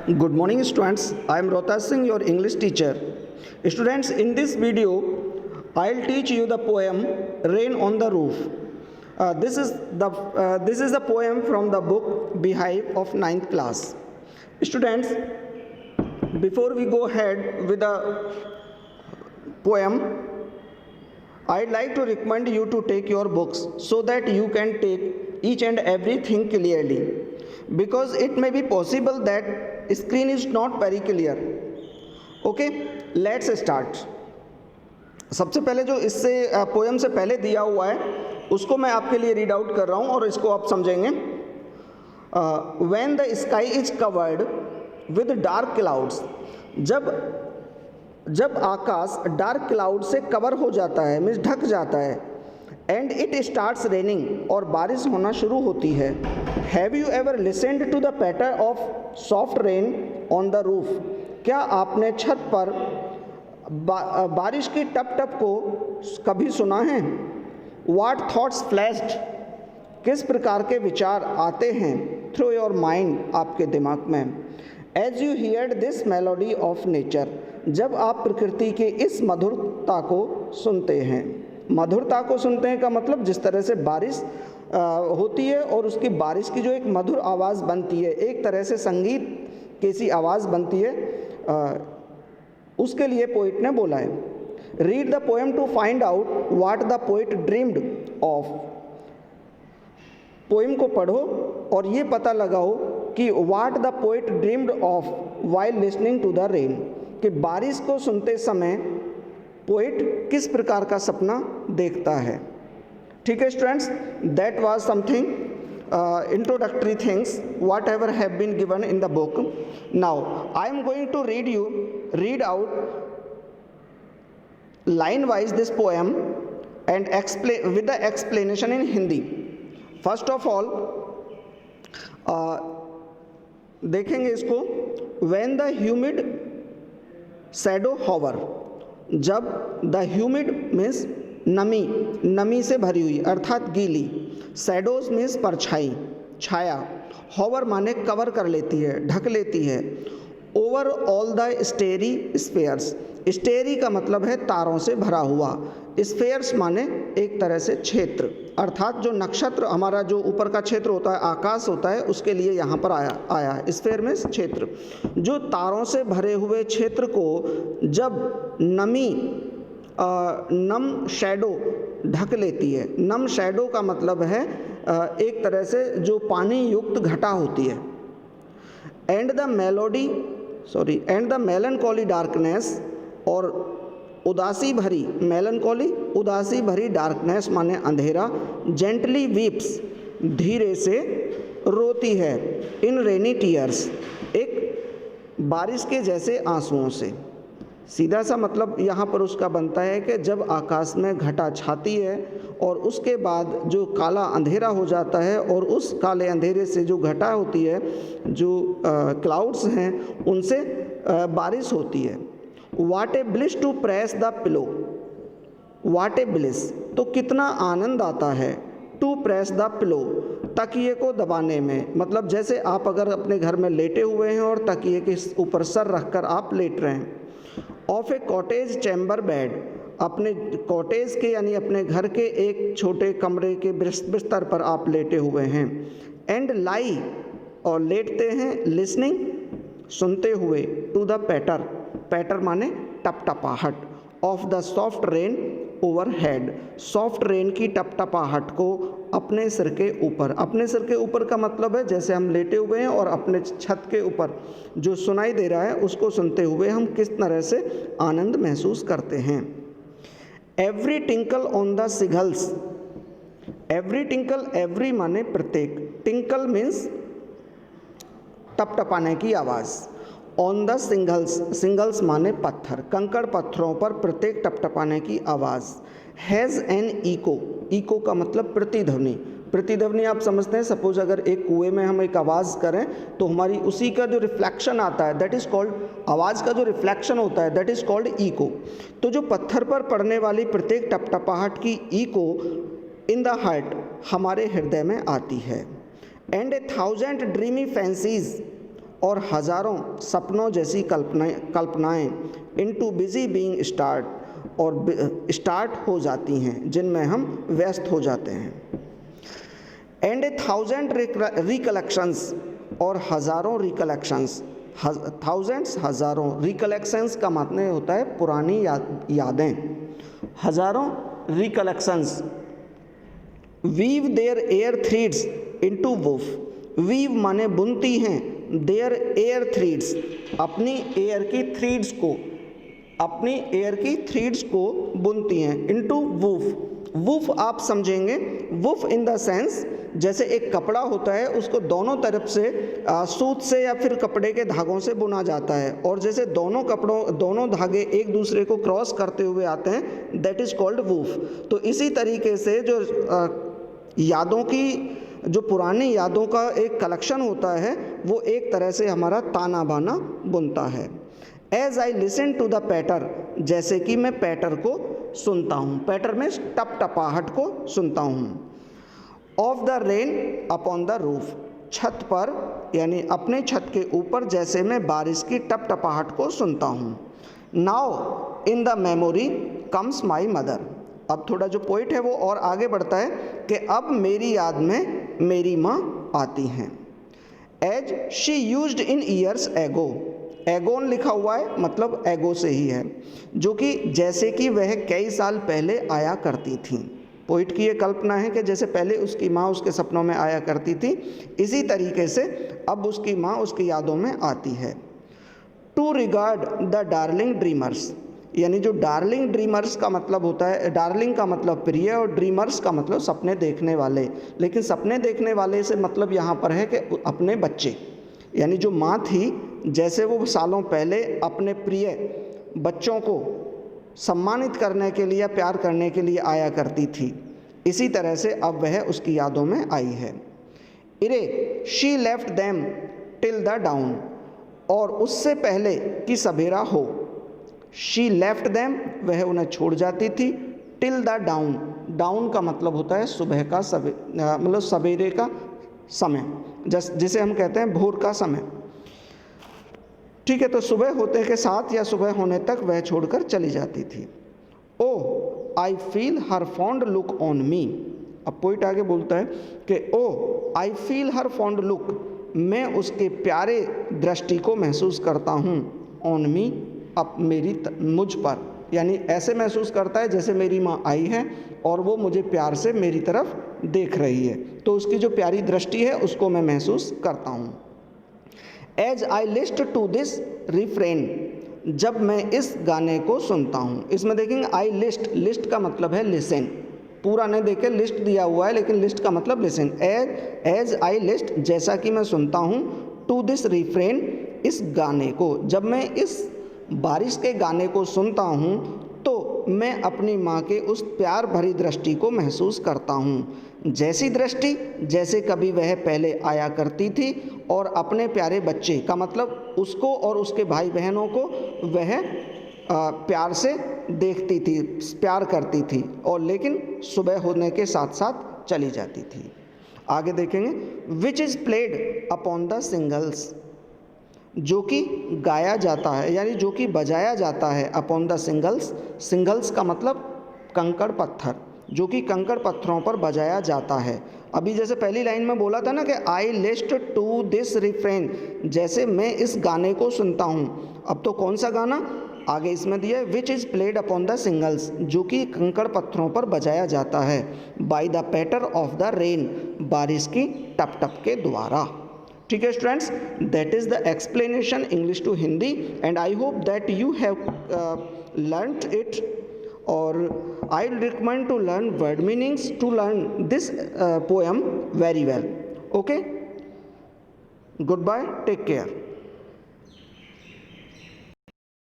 Good morning students, I am Rohtas Singh, your English teacher. Students, in this video, I'll teach you the poem Rain on the Roof. This is the poem from the book Beehive of 9th class. Students, before we go ahead with the poem, I'd like to recommend you to take your books so that you can take each and everything clearly, because it may be possible that screen is not very clear. Okay, let's start. सबसे पहले जो इससे poem से पहले दिया हुआ है उसको मैं आपके लिए रीड आउट कर रहा हूँ और इसको आप समझेंगे. When the sky is covered with dark clouds, जब आकाश डार्क क्लाउड से कवर हो जाता है, मीन्स ढक जाता है, एंड इट स्टार्ट्स रेनिंग और बारिश होना शुरू होती है. Have you ever listened to the patter of soft rain on the roof? क्या आपने छत पर बारिश की टप टप को कभी सुना है? What thoughts flashed? किस प्रकार के विचार आते हैं थ्रू योर माइंड, आपके दिमाग में? As you heard this melody of nature, जब आप प्रकृति के इस मधुरता को सुनते हैं. मधुरता को सुनते हैं का मतलब जिस तरह से बारिश होती है और उसकी बारिश की जो एक मधुर आवाज़ बनती है, एक तरह से संगीत की सी आवाज़ बनती है, उसके लिए पोइट ने बोला है. Read the poem to find out what the poet dreamed of. Poem को पढ़ो और ये पता लगाओ कि what the poet dreamed of while listening to the rain, कि बारिश को सुनते समय पोइट किस प्रकार का सपना देखता है. ठीक है students, that was something introductory things whatever have been given in the book. Now I am going to read out line wise this poem and explain with the explanation in Hindi. First of all देखेंगे इसको. when the humid shadow hover, जब the humid means नमी से भरी हुई अर्थात गीली, shadows means परछाई, छाया, होवर माने कवर कर लेती है, ढक लेती है. ओवर ऑल द स्टेरी स्फेयर्स, स्टेरी का मतलब है तारों से भरा हुआ, स्फेयर्स माने एक तरह से क्षेत्र, अर्थात जो नक्षत्र हमारा जो ऊपर का क्षेत्र होता है, आकाश होता है, उसके लिए यहाँ पर आया है. स्फेयर मीन्स क्षेत्र. जो तारों से भरे हुए क्षेत्र को जब नम शैडो ढक लेती है. नम शैडो का मतलब है एक तरह से जो पानी युक्त घटा होती है. एंड द मेलनकॉली डार्कनेस, और उदासी भरी, मेलनकॉली उदासी भरी, डार्कनेस माने अंधेरा, जेंटली वीप्स धीरे से रोती है, इन रेनी टीयर्स एक बारिश के जैसे आंसुओं से. सीधा सा मतलब यहाँ पर उसका बनता है कि जब आकाश में घटा छाती है और उसके बाद जो काला अंधेरा हो जाता है और उस काले अंधेरे से जो घटा होती है, जो क्लाउड्स हैं, उनसे बारिश होती है. What a bliss to press the pillow, what a bliss तो कितना आनंद आता है, टू प्रेस द पिलो तकिए को दबाने में, मतलब जैसे आप अगर अपने घर में लेटे हुए हैं और तकिए के ऊपर सर रखकर आप लेट रहे हैं. Of A cottage chamber bed, अपने कॉटेज के यानी अपने घर के एक छोटे कमरे के बिस्तर पर आप लेटे हुए हैं. एंड लाई और लेटते हैं, लिसनिंग सुनते हुए, टू द पैटर माने टपटपाहट, of the soft rain overhead, soft rain की टपटपाहट को अपने सिर के ऊपर. अपने सिर के ऊपर का मतलब है जैसे हम लेटे हुए हैं और अपने छत के ऊपर जो सुनाई दे रहा है उसको सुनते हुए हम किस तरह से आनंद महसूस करते हैं. Every tinkle on the seagulls, every tinkle, every माने प्रत्येक, टिंकल मीन्स टपटपाने की आवाज़. ऑन द सिंगल्स माने पत्थर, कंकड़ पत्थरों पर प्रत्येक टपटपाने की आवाज़. हैज़ एन इको का मतलब प्रतिध्वनि. प्रतिध्वनि आप समझते हैं, सपोज अगर एक कुएं में हम एक आवाज़ करें तो हमारी उसी का जो रिफ्लेक्शन आता है दैट इज़ कॉल्ड, आवाज़ का जो रिफ्लेक्शन होता है दैट इज़ कॉल्ड इको. तो जो पत्थर पर पड़ने वाली प्रत्येक टपटपाहट की इको इन द हार्ट, हमारे हृदय में आती है. And A thousand dreamy fancies, और हज़ारों सपनों जैसी कल्पनाएं इनटू बिजी बीइंग स्टार्ट और स्टार्ट हो जाती हैं, जिनमें हम व्यस्त हो जाते हैं। एंड ए थाउजेंड रिकलेक्शंस और हज़ारों रिकलेक्शंस, थाउजेंड्स हज़ारों, रिकलेक्शंस का मतलब होता है पुरानी यादें, हज़ारों recollections. Weave their air threads into woof, weave माने बुनती हैं, देयर एयर थ्रीड्स अपनी एयर की थ्रीड्स को, अपनी एयर की थ्रीड्स को बुनती हैं, इनटू वूफ। वूफ आप समझेंगे, वूफ इन द सेंस जैसे एक कपड़ा होता है उसको दोनों तरफ से सूत से या फिर कपड़े के धागों से बुना जाता है, और जैसे दोनों धागे एक दूसरे को क्रॉस करते हुए आते हैं, दैट इज़ कॉल्ड वूफ। तो इसी तरीके से जो यादों की, जो पुरानी यादों का एक कलेक्शन होता है, वो एक तरह से हमारा ताना बाना बुनता है। As I listen to the patter, जैसे कि मैं पैटर को सुनता हूँ, पैटर में टप टपाहट को सुनता हूँ। Of the rain upon the roof, छत पर यानी अपने छत के ऊपर जैसे मैं बारिश की टप टपाहट को सुनता हूँ। Now in the memory comes my mother, अब थोड़ा जो पोइट है वो और आगे बढ़ता है कि अब मेरी याद में मेरी माँ आती हैं। As she used in years ago, agone लिखा हुआ है मतलब एगो से ही है, जो कि जैसे कि वह कई साल पहले आया करती थी। पोइट की ये कल्पना है कि जैसे पहले उसकी माँ उसके सपनों में आया करती थी, इसी तरीके से अब उसकी माँ उसकी यादों में आती है। To regard the darling dreamers, यानी जो डार्लिंग ड्रीमर्स का मतलब होता है, डार्लिंग का मतलब प्रिय और ड्रीमर्स का मतलब सपने देखने वाले, लेकिन सपने देखने वाले से मतलब यहाँ पर है कि अपने बच्चे, यानी जो माँ थी जैसे वो सालों पहले अपने प्रिय बच्चों को सम्मानित करने के लिए, प्यार करने के लिए आया करती थी, इसी तरह से अब वह उसकी यादों में आई है। Ere she left them till the dawn, और उससे पहले कि सवेरा हो, शी लेफ्ट देम वह उन्हें छोड़ जाती थी, टिल द डाउन, डाउन का मतलब होता है सुबह का मतलब सवेरे का समय, जिसे हम कहते हैं भोर का समय। ठीक है, तो सुबह होते के साथ या सुबह होने तक वह छोड़कर चली जाती थी। Oh I feel her fond look on me, अब पोइट आगे बोलता है कि oh I feel her fond look, मैं उसके प्यारे दृष्टि को महसूस करता हूँ, ऑन मी अब मुझ पर, यानी ऐसे महसूस करता है जैसे मेरी माँ आई है और वो मुझे प्यार से मेरी तरफ देख रही है, तो उसकी जो प्यारी दृष्टि है उसको मैं महसूस करता हूँ। As I list to this refrain, जब मैं इस गाने को सुनता हूँ, इसमें देखेंगे आई लिस्ट, लिस्ट का मतलब है लिसन, पूरा नहीं देखे लिस्ट दिया हुआ है लेकिन लिस्ट का मतलब लिसन। एज आई लिस्ट जैसा कि मैं सुनता हूँ, टू दिस रिफ्रेन इस गाने को, जब मैं इस बारिश के गाने को सुनता हूँ तो मैं अपनी माँ के उस प्यार भरी दृष्टि को महसूस करता हूँ, जैसी दृष्टि जैसे कभी वह पहले आया करती थी और अपने प्यारे बच्चे का मतलब उसको और उसके भाई बहनों को वह प्यार से देखती थी, प्यार करती थी, और लेकिन सुबह होने के साथ साथ चली जाती थी। आगे देखेंगे, विच is played upon the shingles, जो कि गाया जाता है यानी जो कि बजाया जाता है, अपॉन द सिंगल्स, सिंगल्स का मतलब कंकड़ पत्थर, जो कि कंकड़ पत्थरों पर बजाया जाता है। अभी जैसे पहली लाइन में बोला था ना कि आई लिस्ट टू दिस रिफ्रेन, जैसे मैं इस गाने को सुनता हूँ, अब तो कौन सा गाना आगे इसमें दिया है, which is played upon the shingles, जो कि कंकड़ पत्थरों पर बजाया जाता है, by the patter of the rain, बारिश की टप टप के द्वारा। ठीक है students, that is the explanation English to Hindi, and I hope that you have learned it, और I recommend to learn word meanings to learn this poem very well. Okay, goodbye, take care.